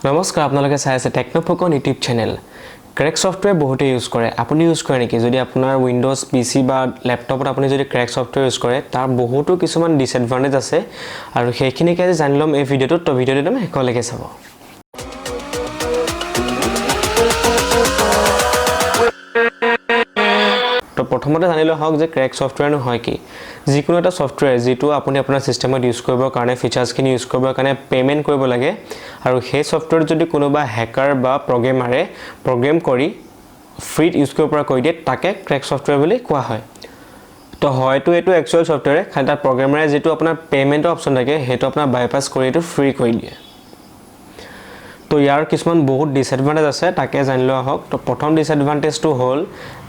নমস্কাৰ আপোনালোকে চাই আছে টেকনোফোকন ইউটিউব চেনেল ক্ৰেক সফটৱেৰ বহুতে ইউজ কৰে আপুনি ইউজ কৰে নেকি যদি আপোনাৰ উইন্ডোজ পিসি বা ল্যাপটপত আপুনি যদি ক্ৰেক সফটৱেৰ ইউজ কৰে তাৰ বহুতো কিছুমান ডিসএডভান্টেজ আছে আৰু সেইখিনিকে জানি লম এই ভিডিওটোত তো ভিডিওটো তুমি শেষলৈকে চাব তো প্ৰথমতে জানিলো হওক যে ক্ৰেক সফটৱেৰ নহয় কি যিকোনো এটা সফটৱেৰ যেটো আপুনি আপোনাৰ সিস্টেমত ইউজ কৰিবৰ কাৰণে ফিচাৰ্সখিনি ইউজ কৰিবৰ কাৰণে পেমেন্ট কৰিব লাগে আৰু সেই সফটৱেৰ যদি কোনোবা হ্যাকাৰ বা প্ৰগ্ৰেমাৰে প্ৰগ্ৰাম কৰি ফ্ৰীত ইউজ কৰিব পৰা কৈ দিয়ে তাকে ক্ৰেক সফটৱেৰ বুলি কোৱা হয় তো হয়তো এটো একচুয়াল সফটৱেৰ খালি তাৰ প্ৰগ্ৰেমাৰে যেটো আপোনাৰ পেমেন্টৰ অপচন থাকে হেটো আপোনাৰ বাইপাস কৰি এটো ফ্ৰী কৰি দিয়ে তো ইয়াৰ কিছুমান বহুত ডিসএডভান্টেজ আছে তাকে জানিলো হওক তো প্ৰথম ডিসএডভান্টেজটো হ'ল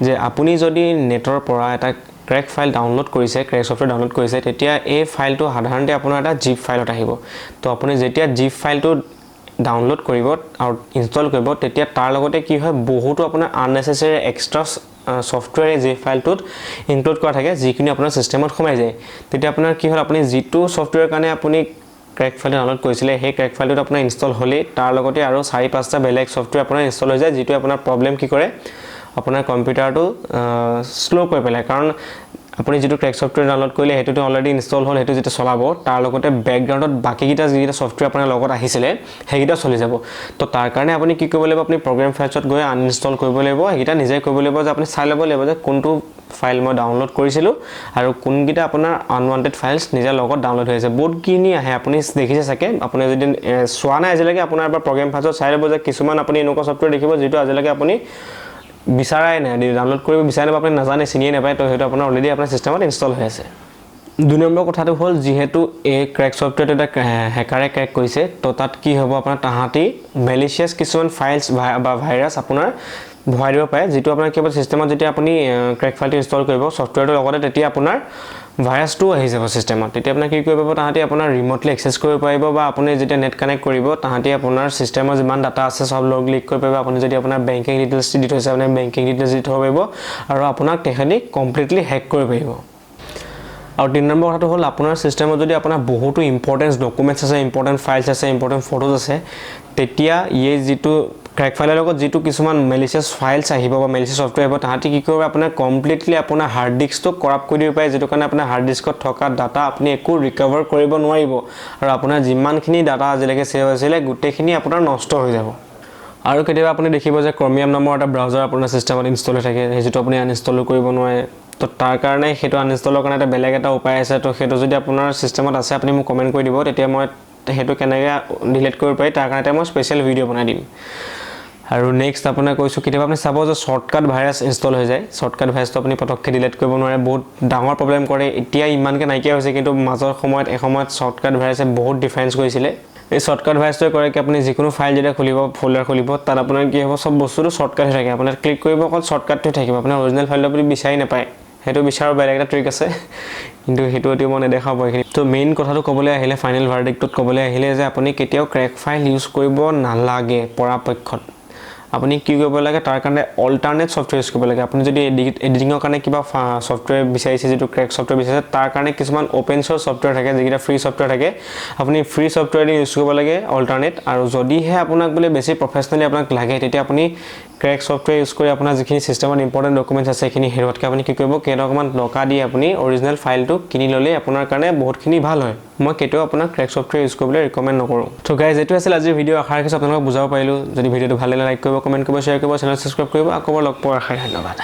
যে আপুনি যদি নেটৰ পৰা এটা ক্ৰেক ফাইল ডাউনলোড কৰিছে ক্ৰেক সফটৱেৰ ডাউনলোড কৰিছে তেতিয়া এই ফাইলটো সাধাৰণতে আপোনাৰ এটা জিপ ফাইলত আহিব তো আপুনি যেতিয়া জিপ ফাইলটো ডাউনলোড কৰিব আৰু ইনষ্টল কৰিব তেতিয়া তাৰ লগতে কি হয় বহুতো আপোনাৰ আননেসেসাৰী এক্সট্ৰা সফটৱেৰ জিপ ফাইলটোত ইনক্লুড কৰা থাকে যিখিনি আপোনাৰ সিস্টেমত সোমাই যায় তেতিয়া আপোনাৰ কি হ'ল আপুনি জিটো সফটৱেৰ কাৰণে আপুনি ক্ৰেক ফাইল ডাউনলোড কৰিছিলে সেই ক্ৰেক ফাইলটো আপোনাৰ ইনষ্টল হ'লে তাৰ লগতে আৰু 4-5টা বেলেগ সফটৱেৰ আপোনাৰ ইনষ্টল হৈ যায় যেটো আপোনাৰ প্ৰবলেম কি কৰে আপোনাৰ কম্পিউটাৰটো স্লো কৰি পেলায় কাৰণ আপুনি যেটো ক্ৰেক সফটৱেৰ ডাউনলোড কৰিলে হেতুটো অলৰেডি ইনষ্টল হ'ল হেতু যেটো চলাব তাৰ লগতে ব্যাকগ্ৰাউণ্ডত বাকিকিটা যেটা সফটৱেৰ আপোনাৰ লগত আহিছিলে হেগিটা চলি যাব তো তাৰ কাৰণে আপুনি কি কৰিব লাগিব আপুনি প্ৰগ্ৰাম ফাইলছত গৈ আনইনষ্টল কৰিব লাগিব হেগিটা নিজে কৰিব লাগিব যে আপুনি চাই ল'ব লাগিব যে কোনটো ফাইল মই ডাউনলোড কৰিছিলো আৰু কোনকিটা আপোনাৰ আনৱান্টেড ফাইলস নিজে লগত ডাউনলোড হৈ আছে বহুত কিনি আহে আপুনি দেখিছে চাগে আপুনি যদি সোৱা নাই আজিলৈকে আপোনাৰ বা প্ৰগ্ৰাম ফাইলছত চাই ল'ব যে কিছুমান আপুনি এনেকুৱা সফটৱেৰ দেখিব যেটো আজিলৈকে আপুনি বিচাৰাই নাই ডাউনলোড কৰিব বিচাৰে না আপুনি নাজানে চিনিয়ে নাপায় তো হেতু আপোনাৰ অলৰেডি আপোনাৰ সিস্টেমত ইনষ্টল হৈ আছে দুই নম্বৰ কথাটো হ'ল যেহেতু এই ক্ৰেক সফটৱেৰটো এটা হ্যাকাৰে ক্ৰেক কৰিছে তো তাত কি হ'ব আপোনাৰ তাহাঁতি মেলিচিয়াস কিছুমান ফাইলস বা ভাইৰাছ আপোনাৰ ভৰাই দিব পাৰে যেটো আপোনাৰ কেৱল সিস্টেমত যেতিয়া আপুনি ক্ৰেক ফাইলটো ইনষ্টল কৰিব সফটৱেৰটো লগতে তেতিয়া আপোনাৰ ভাইৰাছটো আহি যাব সিস্টেমত তেতিয়া আপোনাৰ কি কৰিব তাহাঁতি আপোনাৰ ৰিমোটলি এক্সেছ কৰিব পাৰিব বা আপুনি যেতিয়া নেট কানেক্ট কৰিব তাহাঁতি আপোনাৰ সিস্টেমৰ যিমান ডাটা আছে সব লগ লিক কৰি পাৰিব আপুনি যদি আপোনাৰ বেংকিং ডিটেইলছ দি থৈছে আপুনি বেংকিং ডিটেইলছ দি থব পাৰিব আৰু আপোনাক তেখেতে কমপ্লিটলি হ্যাক কৰিব পাৰিব আৰু 3 নম্বৰ কথাটো হ'ল আপোনাৰ সিস্টেমত যদি আপোনাৰ বহুতো ইম্পৰ্টেন্ট ডকুমেন্টছ আছে ইম্পৰ্টেন্ট ফাইলছ আছে ইম্পৰ্টেন্ট ফটোজ আছে তেতিয়া এই যেটো ক্ৰেক ফাইলৰ লগত যেটো কিছুমান মেলিচিয়াস ফাইলছ আহিব বা মেলিচিয়াস সফটৱেৰ আহিব তাহাঁতি কি কৰিব আপোনাৰ কমপ্লিটলি আপোনাৰ হাৰ্ড ডিস্কটো কৰাপ্ট কৰি দিব পাৰে যেটো কাৰণে আপোনাৰ হাৰ্ড ডিস্কত থকা ডাটা আপুনি একো ৰিকভাৰ কৰিব নোৱাৰিব আৰু আপোনাৰ যিমানখিনি ডাটা আজিলৈকে সেভ হৈছিলে গুটেখিনি আপোনাৰ নষ্ট হৈ যাব আৰু কেতিয়াবা আপুনি দেখিব যে ক্ৰমিয়াম নামৰ এটা ব্ৰাউজাৰ আপোনাৰ সিস্টেমত ইনষ্টল হৈ থাকে যেটো আপুনি আনইনষ্টল কৰিব নোৱাৰে তো তাৰ কাৰণে হেতু আনইনষ্টলৰ কাৰণে এটা বেলেগ এটা উপায় আছে তো হেতু যদি আপোনাৰ সিস্টেমত আছে আপুনি মোক কমেন্ট কৰি দিব তেতিয়া মই হেতু কেনেকৈ ডিলিট কৰিব পাৰি তাৰ কাৰণে মই স্পেশাল ভিডিও বনাই দিম আৰু নেক্সট আপোনাৰ কৈছো কেতিয়াবা আপুনি চাব যে শৰ্টকাট ভাইৰাছ ইনষ্টল হৈ যায় শৰ্টকাট ভাইৰাছটো আপুনি পটককে ডিলিট কৰিব নোৱাৰে বহুত ডাঙৰ প্ৰবলেম কৰে এতিয়া ইমানকে নাইকিয়া হৈছে কিন্তু মাজৰ সময়ত এসময়ত শৰ্টকাট ভাইৰাছে বহুত ডিফাৰেন্স কৰিছিলে এই শৰ্টকাট ভাইৰাছটো কৰে কি আপুনি যিকোনো ফাইল যেতিয়া খুলিব ফোল্ডাৰ খুলিব তাত আপোনাৰ কি হ'ব সব বস্তুটো শৰ্টকাট হৈ থাকে আপোনাৰ ক্লিক কৰিব অকল শৰ্টকাটটো থাকিব আপোনাৰ অৰিজিনাল ফাইলটো আপুনি বিচাৰি নাপায় হেতু বিচাৰৰ বেলেগ এটা ট্ৰিক আছে কিন্তু হেতু অতি মনে দেখাব এইখিনি তো মেইন কথাটো কবলৈ আহিলে ফাইনাল ভাৰ্ডিক্টত কবলৈ আহিলে যে আপুনি কেতিয়াও ক্ৰেক ফাইল ইউজ কৰিব নালাগে পৰাপক্ষত আপুনি কি কৰিব লাগে তাৰ কাৰণে অল্টাৰনেট সফটৱেৰ ইউজ কৰিব লাগে আপুনি যদি এডিটিংৰ কাৰণে কিবা সফটৱেৰ বিচাৰিছে যেটো ক্ৰেক সফটৱেৰ বিচাৰিছে তাৰ কাৰণে কিছুমান ওপেন সোৰ্স সফটৱেৰ থাকে যেটা ফ্ৰী সফটৱেৰ থাকে আপুনি ফ্ৰী সফটৱেৰ ইউজ কৰিব লাগে অল্টাৰনেট আৰু যদিহে আপোনাক বলে বেছি প্ৰফেশনালি আপোনাক লাগে তেতিয়া আপুনি ক্ৰেক সফটৱেৰ ইউজ কৰি আপোনাৰ যিখিনি সিস্টেমত ইম্পৰ্টেন্ট ডকুমেন্টছ আছে সেইখিনি হেৰুৱাতকৈ আপুনি কি কৰিব কেইটকামান টকা দি আপুনি অৰিজিনাল ফাইলটো কিনি ললে আপোনাৰ কাৰণে বহুতখিনি ভাল হয় মই কেতিয়াও আপোনাক ক্ৰেক সফটৱেৰ ইউজ কৰিবলৈ ৰিকমেন্ড নকৰো তো গাইজ এটো আছিল আজিৰ ভিডিও আশা ৰাখিছো আপোনালোকক বুজাব পাৰিলো যদি ভিডিওটো ভাল লাগিলে লাইক কৰিব কমেন্ট কৰিব শ্বেয়াৰ কৰিব চেনেল সাবস্ক্ৰাইব কৰিব আকৌ লগ পোৱাৰ আশা ধন্যবাদ